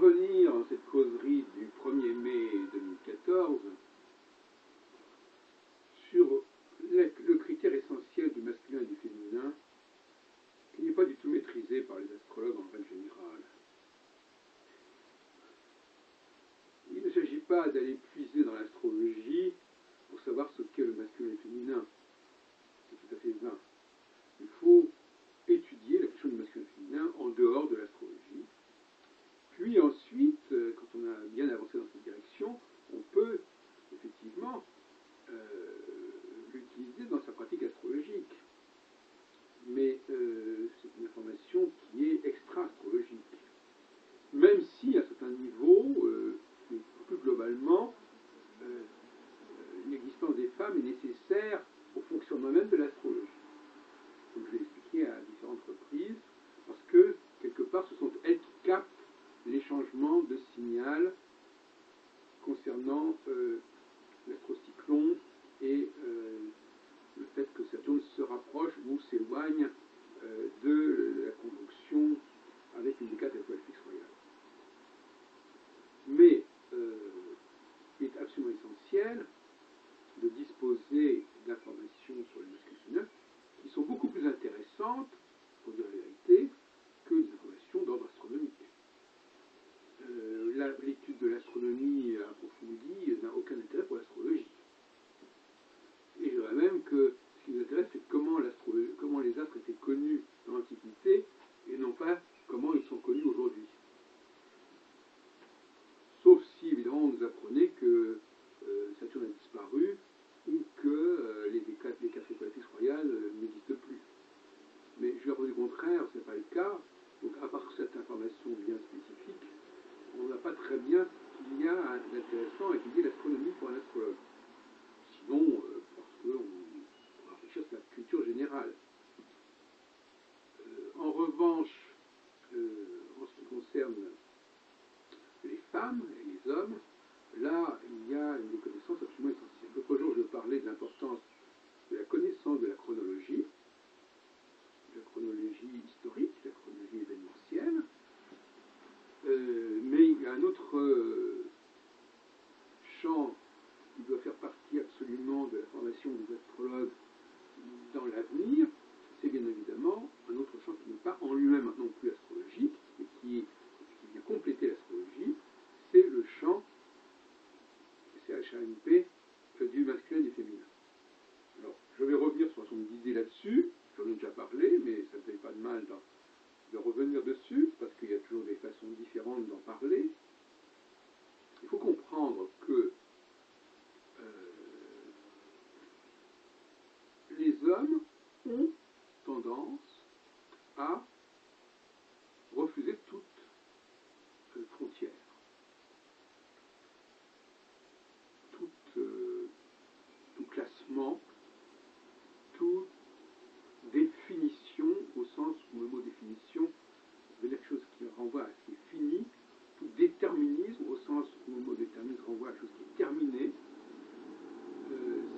revenir dans cette causerie du 1er mai 2014 sur le critère essentiel du masculin et du féminin, qui n'est pas du tout maîtrisé par les astrologues en règle générale. Il ne s'agit pas d'aller puiser dans l'astrologie pour savoir ce qu'est le masculin et le féminin. C'est tout à fait vain. Il faut étudier la question du masculin et du féminin en dehors de l'astrologie. Puis ensuite, quand on a bien avancé dans cette direction, on peut effectivement l'utiliser dans sa pratique astrologique. Mais c'est une information qui est extra-astrologique. Même si, à certains niveaux, plus globalement, l'existence des femmes est nécessaire au fonctionnement même de l'astrologie. Comme je l'ai expliqué à différentes reprises, parce que, quelque part, ce sont elles qui captent les changements de signal concernant l'astrocyclone et le fait que Saturne se rapproche ou s'éloigne de la conjonction avec une décade étoile fixe royale. Mais il est absolument essentiel de disposer d'informations sur les masculins féminins qui sont beaucoup plus intéressantes, pour dire la vérité, que des informations d'ordre astronomique. L'étude de l'astronomie approfondie n'a aucun intérêt pour l'astrologie. Et je dirais même que ce qui nous intéresse, c'est comment les astres étaient connus dans l'Antiquité et non pas comment ils sont connus aujourd'hui. Sauf si, évidemment, on nous apprenait que Saturne a disparu ou que les quatre étoiles fixes royales n'existent plus. Mais je vais dire du contraire, ce n'est pas le cas. Donc, à part cette information bien spécifique, on n'a pas très bien ce qu'il y a d'intéressant à étudier l'astronomie pour un astrologue. Sinon, parce qu'on réfléchit à la culture générale. En revanche, en ce qui concerne les femmes et les hommes, là, il y a une connaissance absolument essentielle. L'autre jour, je parlais de l'importance de la connaissance de la chronologie historique, la chronologie événementielle, mais il y a un autre champ qui doit faire partie absolument de la formation des astrologues dans l'avenir, c'est bien évidemment un autre champ qui n'est pas en lui-même non plus astrologique, mais qui vient compléter l'astrologie, c'est le champ CHANP du masculin et du féminin. Alors, je vais revenir sur un certain nombre d'idées là-dessus, j'en ai déjà parlé, mais ça ne fait pas de mal de revenir dessus, parce qu'il y a toujours des façons différentes d'en parler. Il faut comprendre que les hommes ont tendance à refuser toute frontière, tout classement, toute définition, au sens où le mot définition veut dire quelque chose qui renvoie à ce qui est fini, tout déterminisme, au sens où le mot déterminisme renvoie à quelque chose qui est terminé,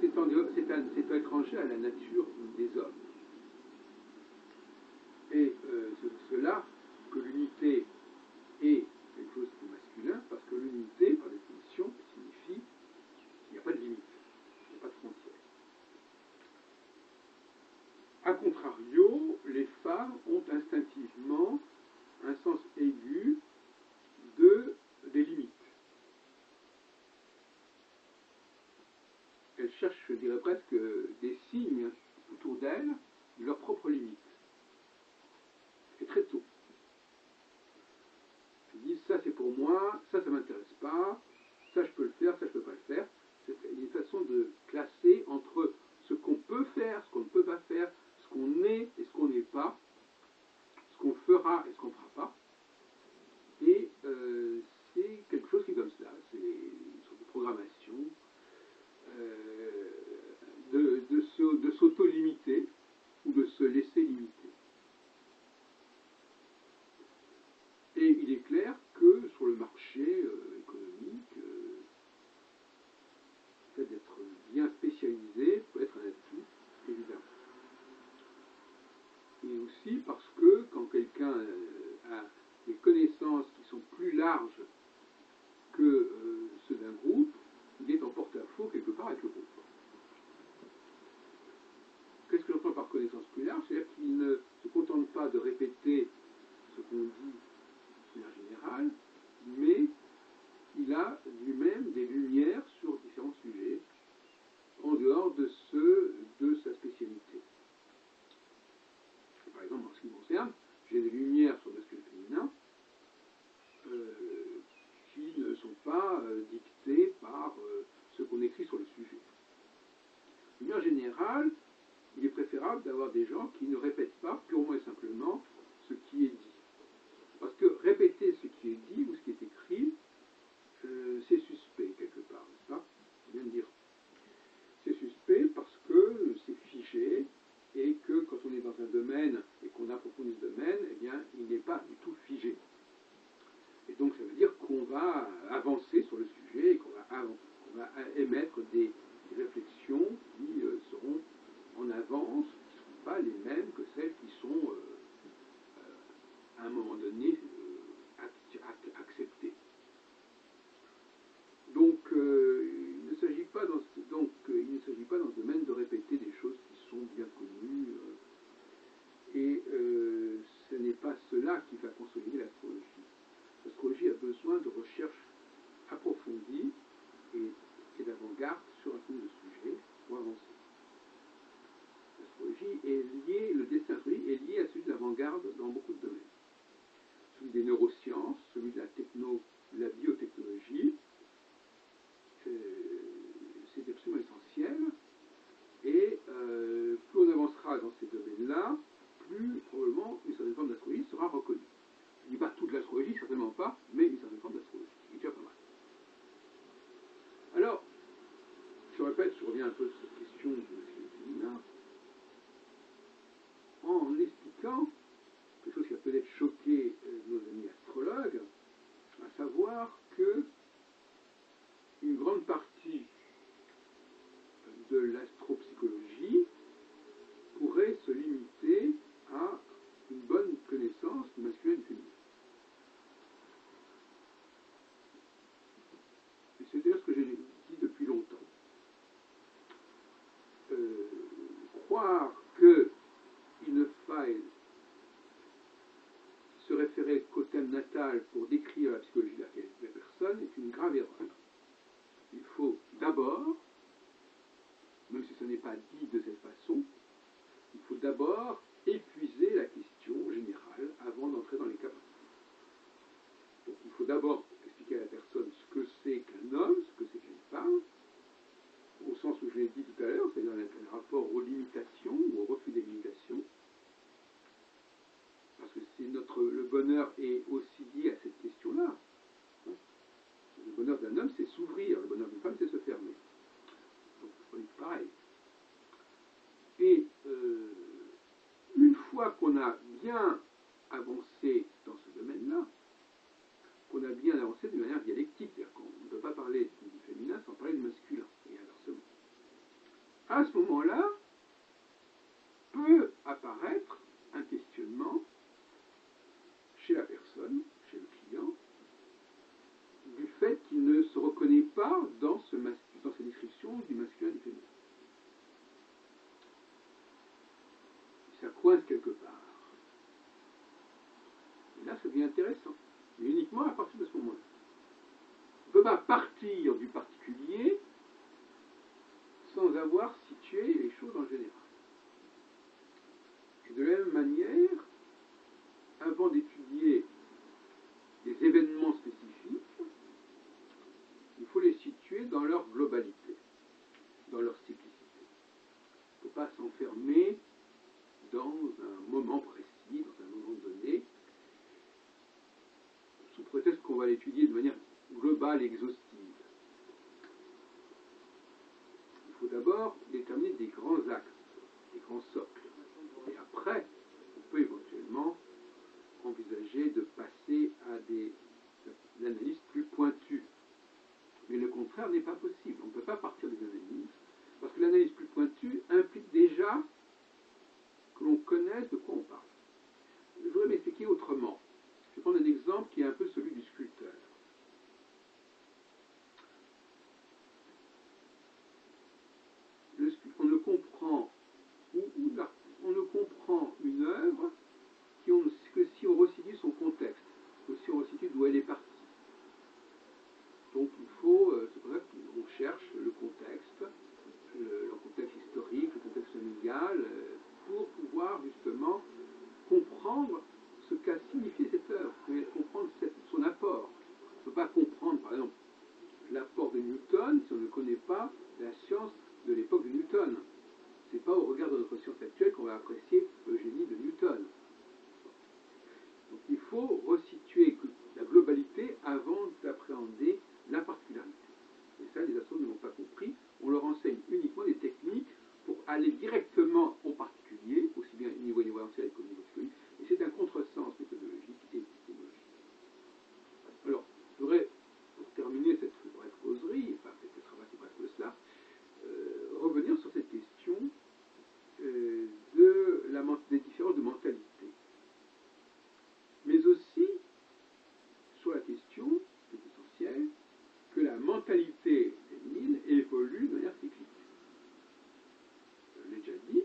c'est étranger à la nature des hommes. Et c'est pour cela que l'unité est quelque chose qui est masculin, parce que l'unité, par définition, signifie qu'il n'y a pas de limite, il n'y a pas de frontière. A contrario, les femmes ont instinctivement un sens aigu des limites. Elles cherchent, je dirais presque, des signes autour d'elles de leurs propres limites. Et très tôt. Elles disent, ça c'est pour moi, ça m'intéresse pas, ça je peux le faire, ça je peux pas le faire. C'est une façon de classer entre ce qu'on peut faire, ce qu'on ne peut pas faire, ce qu'on est et ce qu'on n'est pas, ce qu'on fera et ce qu'on ne fera pas. Et c'est quelque chose qui est comme cela, c'est une sorte de programmation de s'auto-limiter ou de se laisser limiter. Et il est clair que sur le marché économique, le fait d'être bien spécialisé peut être un atout, évidemment. Et aussi parce que quand quelqu'un a des connaissances qui sont plus larges général, il est préférable d'avoir des gens qui ne répètent pas purement et simplement ce qui est dit. Parce que répéter ce qui est dit ou ce qui est écrit, c'est suspect quelque part, n'est-ce pas? Je viens de dire. C'est suspect parce que c'est figé et que quand on est dans un domaine et qu'on approfondit ce domaine, eh bien, il n'est pas du tout figé. Et donc ça veut dire qu'on va avancer sur le sujet et qu'on va émettre des réflexions qui seront en avance, qui ne seront pas les mêmes que celles qui sont à un moment donné acceptées. Donc il ne s'agit pas dans ce domaine de répéter des choses qui sont bien connues et ce n'est pas cela qui va consolider l'astrologie. L'astrologie a besoin de recherches approfondies et d'avant-garde sur un certain nombre de sujets pour avancer. L'astrologie est liée, le destin astrologique est lié à celui de l'avant-garde dans beaucoup de domaines. Celui des neurosciences, celui de la biotechnologie, c'est absolument essentiel. Et plus on avancera dans ces domaines-là, plus probablement une certaine forme d'astrologie sera reconnue. Je ne dis pas toute l'astrologie, certainement pas, mais une certaine forme d'astrologie, qui est déjà pas mal. Alors, je répète, je reviens un peu sur cette question du masculin féminin, en expliquant quelque chose qui a peut-être choqué nos amis astrologues, à savoir que une grande partie de l'astropsychologie pourrait se limiter à une bonne connaissance du masculin et du féminin. Et c'est d'ailleurs ce que j'ai dit depuis longtemps. Croire qu'il ne faille se référer qu'au thème natal pour décrire la psychologie de la personne est une grave erreur. Il faut d'abord, même si ce n'est pas dit de cette façon, il faut d'abord épuiser la question générale avant d'entrer dans les cas particuliers. Donc il faut d'abord expliquer à la personne ce que c'est qu'un homme, ce que c'est qu'une femme, au sens où je l'ai dit tout à l'heure, c'est-à-dire un rapport aux limitations ou au refus des limitations. Parce que le bonheur est aussi lié à cette question-là. Le bonheur d'un homme, c'est s'ouvrir. Le bonheur d'une femme, c'est se fermer. Donc, c'est pareil. Et une fois qu'on a bien avancé dans ce domaine-là, qu'on a bien avancé de manière dialectique, c'est-à-dire qu'on ne peut pas parler du féminin sans parler du masculin, et inversement. À ce moment-là, peut apparaître un questionnement chez la personne, chez le client, du fait qu'il ne se reconnaît pas dans ces descriptions du masculin et du féminin. Ça coince quelque part. Et là, ça devient intéressant. Mais uniquement à partir de ce moment-là. On ne peut pas partir du particulier sans avoir situé les choses en général. Et de la même manière, avant d'étudier des événements spécifiques, il faut les situer dans leur globalité, dans leur cyclicité. Il ne faut pas s'enfermer dans un moment précis, dans un moment donné, sous prétexte qu'on va l'étudier de manière globale et exhaustive. Il faut d'abord déterminer des grands axes, des grands socles. Et après, on peut éventuellement envisager de passer à des analyses plus pointues. Mais le contraire n'est pas possible. On ne peut pas partir des analyses, parce que l'analyse plus pointue implique déjà que l'on connaisse de quoi on parle. Je voudrais m'expliquer autrement. Je vais prendre un exemple qui est un peu celui du sculpteur. On ne comprend on ne comprend une œuvre que si on resitue son contexte, que si on resitue d'où elle est partie. Donc il faut, c'est pour ça qu'on cherche le contexte historique, le contexte familial, pour pouvoir justement comprendre ce qu'a signifié cette œuvre, comprendre son apport. On ne peut pas comprendre, par exemple, l'apport de Newton si on ne connaît pas la science de l'époque de Newton. directement au particulier, aussi bien au niveau universel qu'au niveau psychologique, et c'est un contresens méthodologique et épistémologique. Alors, je voudrais, pour terminer cette brève causerie, enfin peut-être pas si brève que cela, revenir sur cette question des différences de mentalité, mais aussi sur la question, qui est essentielle, que la mentalité féminine évolue de manière cyclique. Je l'ai déjà dit,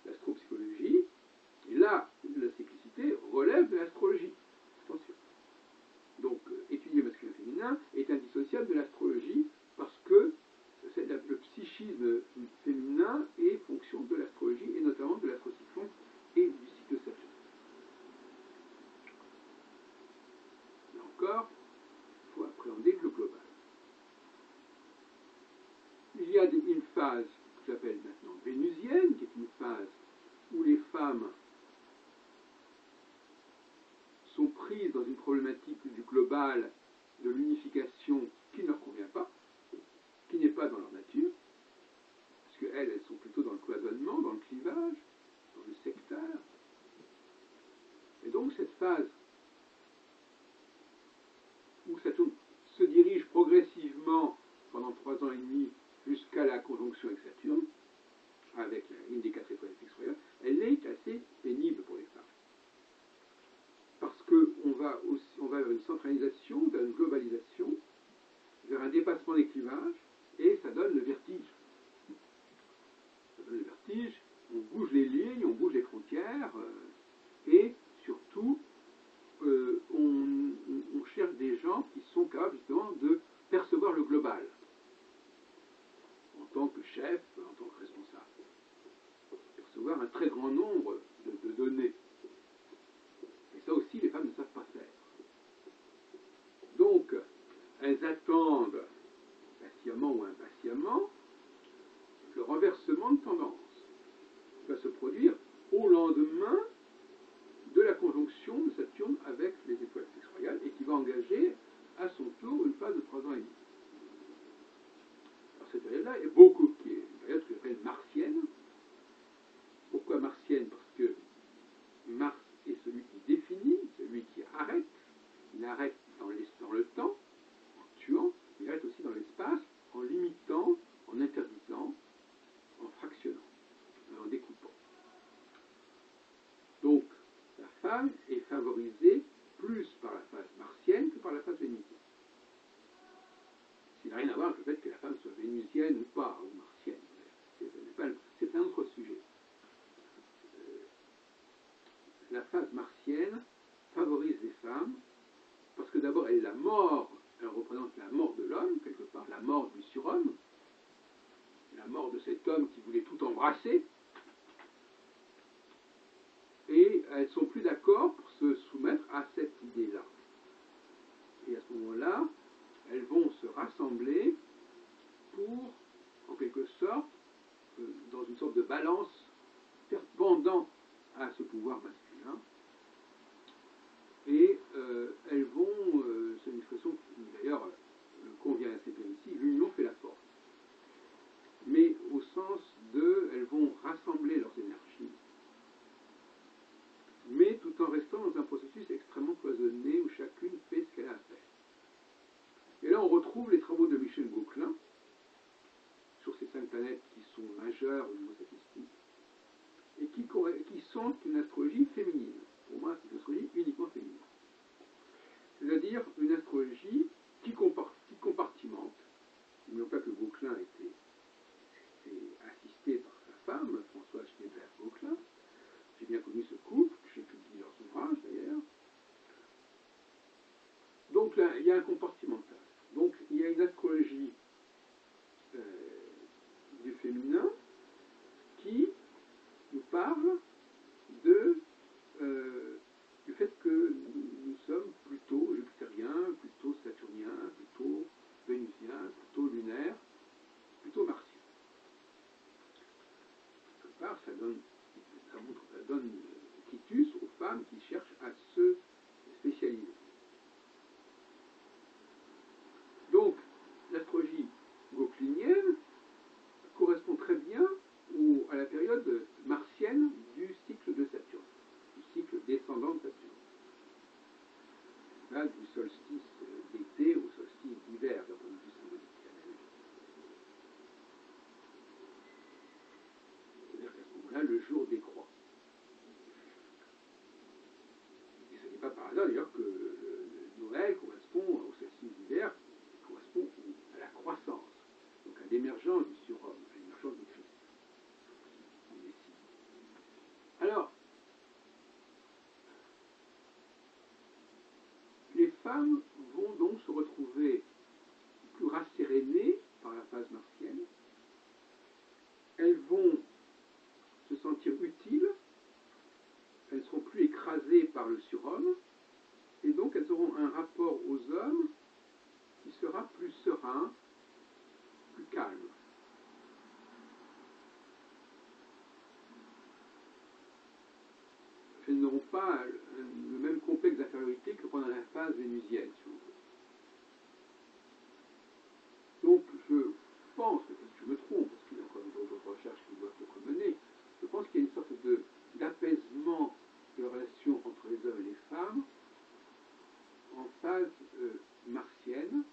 l'astropsychologie, et là, la cyclicité relève de l'astrologie. Attention. Donc, étudier masculin-féminin est indissociable de l'astrologie parce que le psychisme féminin est fonction de l'astrologie et notamment de l'astrocyclon et du cycle de Saturne. Là encore, il faut appréhender le global. Il y a une phase que j'appelle maintenant vénusienne, qui est une phase où les femmes sont prises dans une problématique du global, de l'unification qui ne leur convient pas, qui n'est pas dans leur nature, parce qu'elles sont plutôt dans le cloisonnement, dans le clivage, dans le sectaire. Et donc cette phase où Saturne se dirige progressivement pendant 3 ans et demi jusqu'à la conjonction avec Saturne, avec une des 4 étoiles fixes royales, elle est assez pénible pour les femmes. Parce qu'on va vers une centralisation, vers une globalisation, vers un dépassement des clivages, et ça donne le vertige. Ça donne le vertige, on bouge les lignes, on bouge les frontières, et surtout, on cherche des gens qui sont capables justement de percevoir le global, en tant que chef, en tant que responsable. Percevoir un très grand nombre de données. Et ça aussi, les femmes ne savent pas faire. Donc, elles attendent, patiemment ou impatiemment, le renversement de tendance qui va se produire au lendemain de la conjonction de Saturne avec les étoiles fixes royales et qui va engager à son tour une phase de 3 ans et demi. Alors cette période-là est qui est une période que j'appelle martienne. Pourquoi martienne? Parce que Mars est celui qui définit, celui qui arrête. Il arrête dans le temps, en tuant, il arrête aussi dans l'espace, en limitant, en interdisant, en fractionnant, en découpant. Donc, la femme est favorisée plus par la phase martienne que par la phase vénusienne. Ce qui n'a rien à voir avec le fait que la femme soit vénusienne ou pas, ou martienne. C'est un autre sujet. La phase martienne favorise les femmes parce que d'abord elle est la mort, elle représente la mort de l'homme, quelque part la mort du surhomme, la mort de cet homme qui voulait tout embrasser, et elles sont plus d'accord pour se soumettre à cette idée-là. Et à ce moment-là, elles vont se rassembler pour, en quelque sorte, dans une sorte de balance pendant à ce pouvoir masculin. Et elles vont, c'est une expression qui d'ailleurs convient assez bien ici, l'union fait la force. Mais au sens de, elles vont rassembler leurs énergies, mais tout en restant dans un processus extrêmement cloisonné où chacune fait ce qu'elle a à faire. Et là, on retrouve les travaux de Michel Gauquelin sur ces 5 planètes qui sont majeures au niveau statistique et qui sont une astrologie féminine. Pour moi, c'est une astrologie uniquement féminine. C'est-à-dire une astrologie qui compartimente. N'oublions pas que Gauquelin était assisté par sa femme, Françoise Schneeberg-Gauquelin. J'ai bien connu ce couple, j'ai publié leurs ouvrages d'ailleurs. Donc là, il y a un compartimental. Donc il y a une astrologie du féminin qui nous parle du fait que nous sommes plutôt jupitériens, plutôt saturniens, plutôt vénusiens, plutôt lunaires, plutôt martiens. Quelque part, ça donne quitus aux femmes qui cherchent à se spécialiser. Donc, l'astrologie gauquelinienne correspond très bien Là, le jour décroît. Et ce n'est pas par hasard d'ailleurs que Noël correspond au solstice d'hiver, correspond à la croissance, donc à l'émergence du surhomme, à l'émergence du Christ. Alors, les femmes vont donc se retrouver plus rassérénées par la phase martienne. Elles vont se sentir utiles, elles ne seront plus écrasées par le surhomme, et donc elles auront un rapport aux hommes qui sera plus serein, plus calme. Elles n'auront pas le même complexe d'infériorité que pendant la phase vénusienne, si on veut. Donc je pense, peut-être que je me trompe, parce qu'il y a encore d'autres recherches qui doivent être menées, je pense qu'il y a une sorte d'apaisement de la relation entre les hommes et les femmes en phase martienne,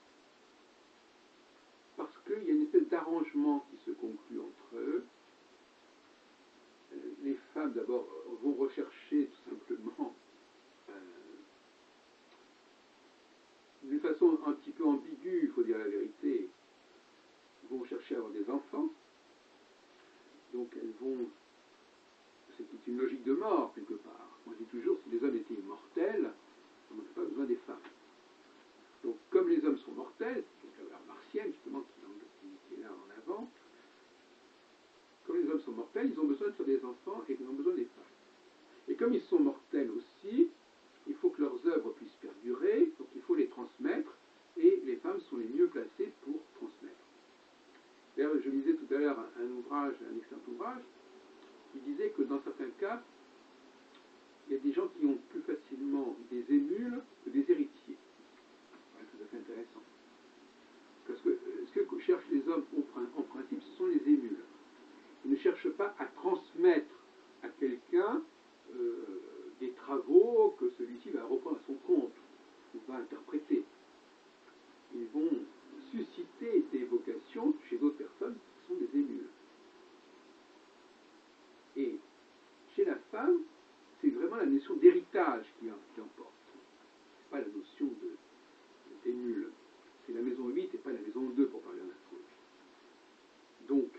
parce qu'il y a une espèce d'arrangement qui se conclut entre eux. Les femmes, d'abord, vont rechercher tout simplement, d'une façon un petit peu ambiguë, il faut dire la vérité, vont chercher à avoir des enfants. Donc elles vont... C'est une logique de mort, quelque part. Moi je dis toujours, si les hommes étaient immortels, on n'aurait pas besoin des femmes. Donc comme les hommes sont mortels, c'est la valeur martienne, justement, qui est là en avant, comme les hommes sont mortels, ils ont besoin de faire des enfants et ils ont besoin des femmes. Et comme ils sont mortels aussi, il faut que leurs œuvres puissent perdurer, donc il faut les transmettre, et les femmes sont les mieux placées pour transmettre. D'ailleurs, je lisais tout à l'heure un ouvrage, un excellent ouvrage, qui disait que dans certains cas, il y a des gens qui ont plus facilement des émules que des héritiers. C'est tout à fait intéressant. Parce que ce que cherchent les hommes en principe, ce sont les émules. Ils ne cherchent pas à transmettre à quelqu'un des travaux que celui-ci va reprendre à son compte ou va interpréter. Ils vont susciter des vocations chez d'autres personnes qui sont des émules. Et chez la femme, c'est vraiment la notion d'héritage qui emporte. Ce n'est pas la notion d'émule. C'est la maison 8 et pas la maison 2 pour parler en astrologie. Donc,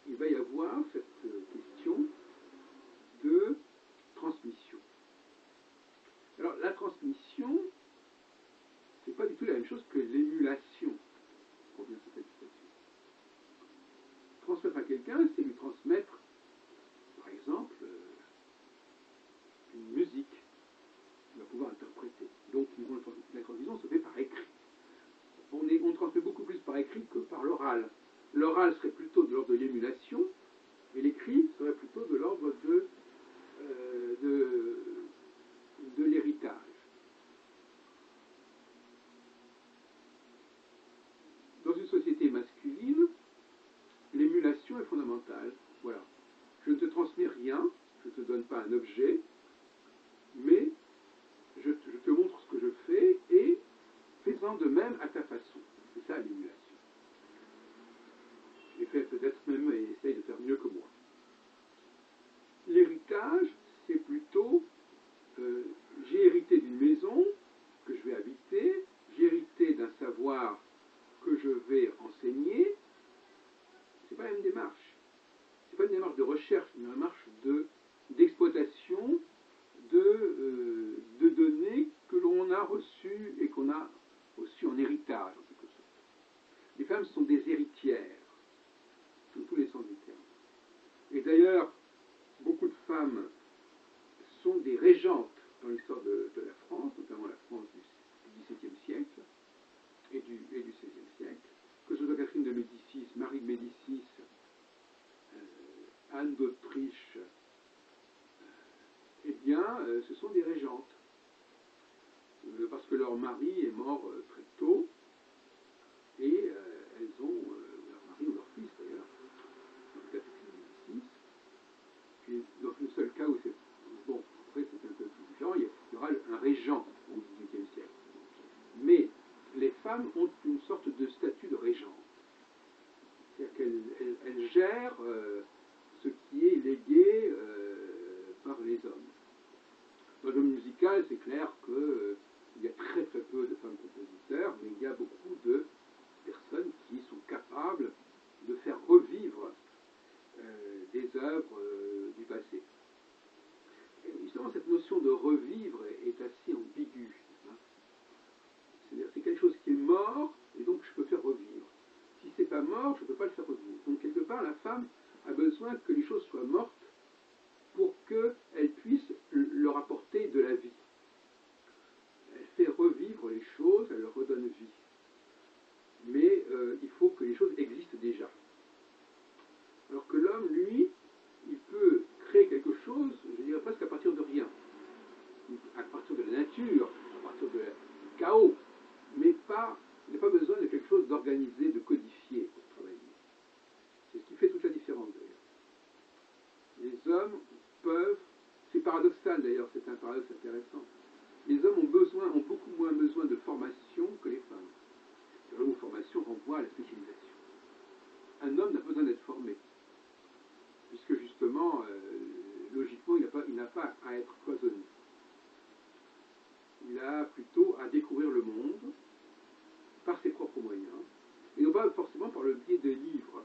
il va y avoir cette question de transmission. Alors, la transmission, c'est pas du tout la même chose que l'émulation, pour bien cette expression. Transmettre à quelqu'un, c'est lui transmettre, par exemple, une musique qu'il va pouvoir interpréter. Donc, la transmission se fait par écrit. On transmet beaucoup plus par écrit que par l'oral. L'oral serait plutôt de l'ordre de l'émulation, et l'écrit serait plutôt de l'ordre de l'héritage. Dans une société masculine, l'émulation est fondamentale. Voilà. Je ne te transmets rien, je ne te donne pas un objet, mais je te montre ce que je fais et fais-en de même à ta façon. C'est ça l'émulation. Et fais peut-être même et essaye de faire mieux que moi. L'héritage, c'est plutôt j'ai hérité d'une maison que je vais habiter, j'ai hérité d'un savoir que je vais enseigner. C'est pas la même démarche. C'est pas une démarche de recherche, c'est une démarche d'exploitation de données que l'on a reçues et qu'on a reçues en héritage, en quelque sorte. Les femmes sont des héritières, dans tous les sens du terme. Et d'ailleurs, beaucoup de femmes sont des régentes dans l'histoire de la France, notamment la France du XVIIe siècle et du XVIe siècle, que ce soit Catherine de Médicis, Marie de Médicis, Anne d'Autriche, eh bien, ce sont des régentes. Parce que leur mari est mort très tôt, et elles ont, leur mari ou leur fils d'ailleurs, dans le cas de Catherine de Médicis, puis dans le seul cas où c'est... Bon, après c'est un peu plus différent, il y aura un régent au XVIIIe siècle. Mais les femmes ont une sorte de statut de régent. C'est-à-dire elle gère ce qui est légué par les hommes. Dans le domaine musical, c'est clair qu'il y a très très peu de femmes compositeurs, mais il y a beaucoup de personnes qui sont capables de faire revivre des œuvres du passé. Et justement, cette notion de revivre est assez ambiguë. Hein. C'est-à-dire c'est quelque chose qui est mort, et donc je peux faire revivre. Si c'est pas mort, je ne peux pas le faire revivre. Donc quelque part, la femme a besoin que les choses soient mortes pour qu'elle puisse leur apporter de la vie. Elle fait revivre les choses, elle leur redonne vie. Mais il faut que les choses existent déjà. Alors que l'homme, lui, il peut créer quelque chose, je dirais presque à partir de rien. À partir de la nature, à partir du chaos. Mais il n'a pas besoin de quelque chose d'organisé, de codifié pour travailler. C'est ce qui fait toute la différence d'ailleurs. Les hommes peuvent, c'est paradoxal d'ailleurs, c'est un paradoxe intéressant. Les hommes ont beaucoup moins besoin de formation que les femmes. Le mot formation renvoie à la spécialisation. Un homme n'a pas besoin d'être formé, puisque justement, logiquement, il n'a pas à être cloisonné. Il a plutôt à découvrir le monde par ses propres moyens, et non pas forcément par le biais de livres.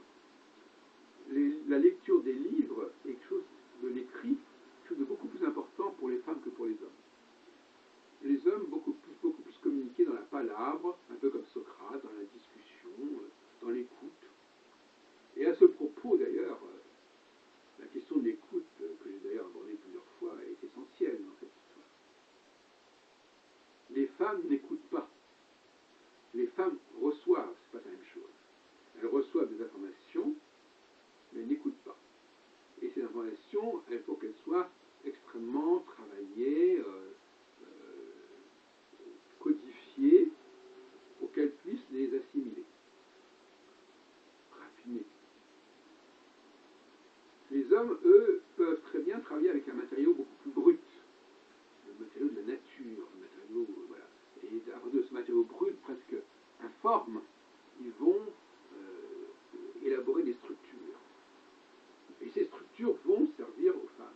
La lecture des livres est quelque chose de l'écrit, quelque chose de beaucoup plus important pour les femmes que pour les hommes. Les hommes beaucoup plus communiqués dans la palabre, un peu comme Socrate, dans la discussion, dans l'écoute. Et à ce propos d'ailleurs, la question de l'écoute, que j'ai d'ailleurs abordée plusieurs fois, est essentielle dans cette histoire. Les femmes n'écoutent pas. Les femmes reçoivent, c'est pas la même chose. Elles reçoivent des informations, mais elles n'écoutent pas. Et ces informations, il faut qu'elles soient extrêmement travaillées, codifiées, pour qu'elles puissent les assimiler, raffiner. Les hommes, eux, peuvent très bien travailler avec un matériau beaucoup plus brut, le matériau de la nature, le matériau, voilà. Et à partir de ce matériau brut, presque informe, ils vont élaborer des structures. Et ces structures vont servir aux femmes.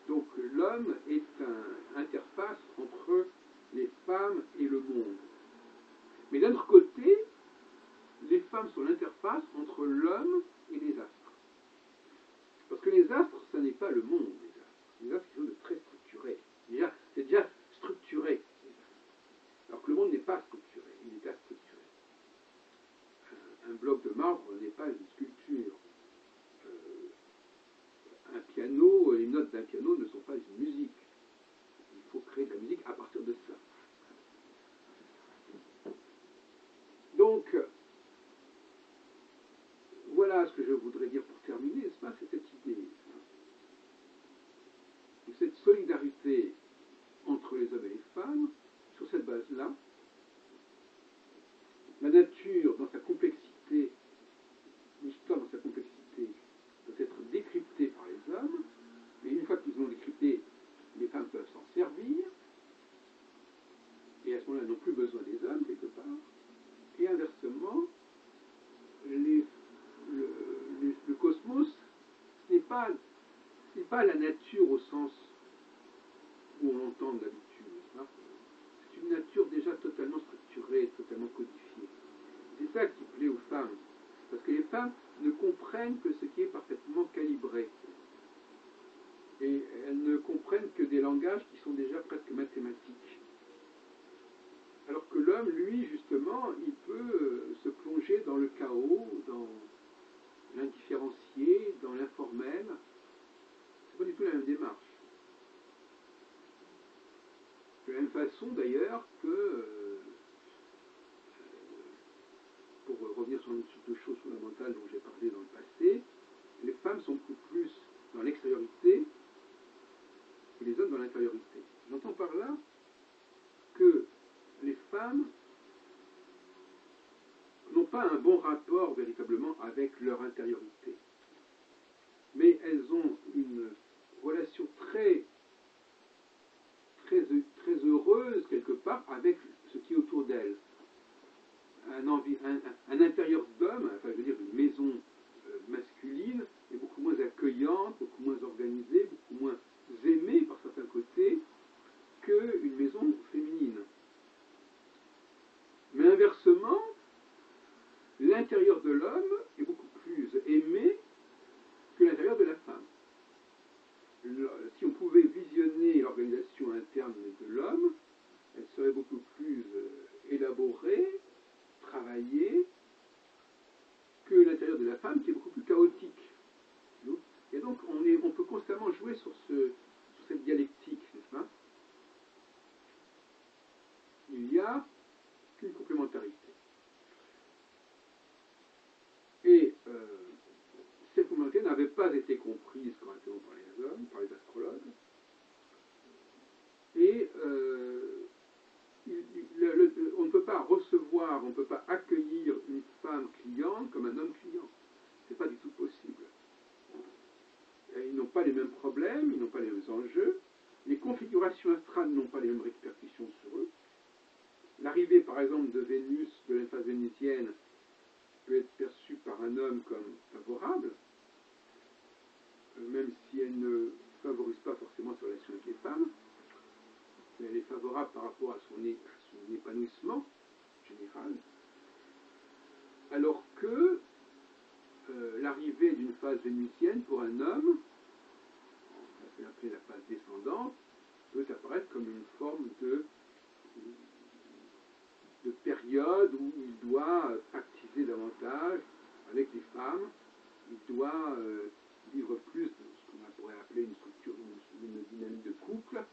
Donc l'homme est une interface entre les femmes et le monde. Mais d'un autre côté, les femmes sont l'interface entre l'homme et les astres. Parce que les astres, ce n'est pas le monde, les astres. Les astres, c'est quelque chose de très structuré. C'est déjà structuré, les astres. Alors que le monde n'est pas structuré, il est astructuré. Un bloc de marbre n'est pas une sculpture. Un piano, les notes d'un piano ne sont pas une musique. Il faut créer de la musique à partir de ça. Donc, voilà ce que je voudrais dire pour terminer, n'est-ce pas, c'est cette idée. De cette solidarité entre les hommes et les femmes, sur cette base-là, la nature dans sa complexité, l'histoire dans sa complexité, doit être décryptée par les hommes, et une fois qu'ils l'ont décryptée, les femmes peuvent s'en servir, et à ce moment-là, elles n'ont plus besoin des hommes, quelque part, et inversement, le cosmos, ce n'est pas la nature au sens où on l'entend d'habitude. C'est une nature déjà totalement structurée, totalement codifiée. C'est ça qui plaît aux femmes. Parce que les femmes ne comprennent que ce qui est parfaitement calibré. Et elles ne comprennent que des langages qui sont déjà presque mathématiques. Alors que l'homme, lui, justement, il peut se plonger dans le chaos, dans l'indifférencié, dans l'informel. C'est pas du tout la même démarche. De la même façon, d'ailleurs, que, pour revenir sur deux choses fondamentales dont j'ai parlé dans le passé, les femmes sont beaucoup plus dans l'extériorité et les hommes dans l'intériorité. J'entends par là que les femmes n'ont pas un bon rapport véritablement avec leur intériorité. Mais elles ont une relation très heureuse, quelque part, avec ce qui est autour d'elles. Un intérieur d'homme, enfin je veux dire une maison la femme qui est beaucoup plus chaotique. Et donc on peut constamment jouer sur cette dialectique, n'est-ce pas? Il y a une complémentarité. Et cette complémentarité n'avait pas été comprise correctement par les hommes, par les astrologues. Et on ne peut pas recevoir, on ne peut pas accueillir une femme cliente comme un homme client. Ce n'est pas du tout possible. Ils n'ont pas les mêmes problèmes, ils n'ont pas les mêmes enjeux. Les configurations astrales n'ont pas les mêmes répercussions sur eux. L'arrivée, par exemple, de Vénus, de l'emphase vénusienne, peut être perçue par un homme comme favorable, même si elle ne favorise pas forcément sa relation avec les femmes, mais elle est favorable par rapport à son épanouissement général, alors que l'arrivée d'une phase vénusienne pour un homme, on va appeler la phase descendante, peut apparaître comme une forme de période où il doit pactiser davantage avec les femmes, il doit vivre plus de ce qu'on pourrait appeler une structure, une dynamique de couple,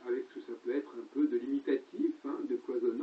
avec ce que ça peut être un peu de limitatif, de cloisonnement.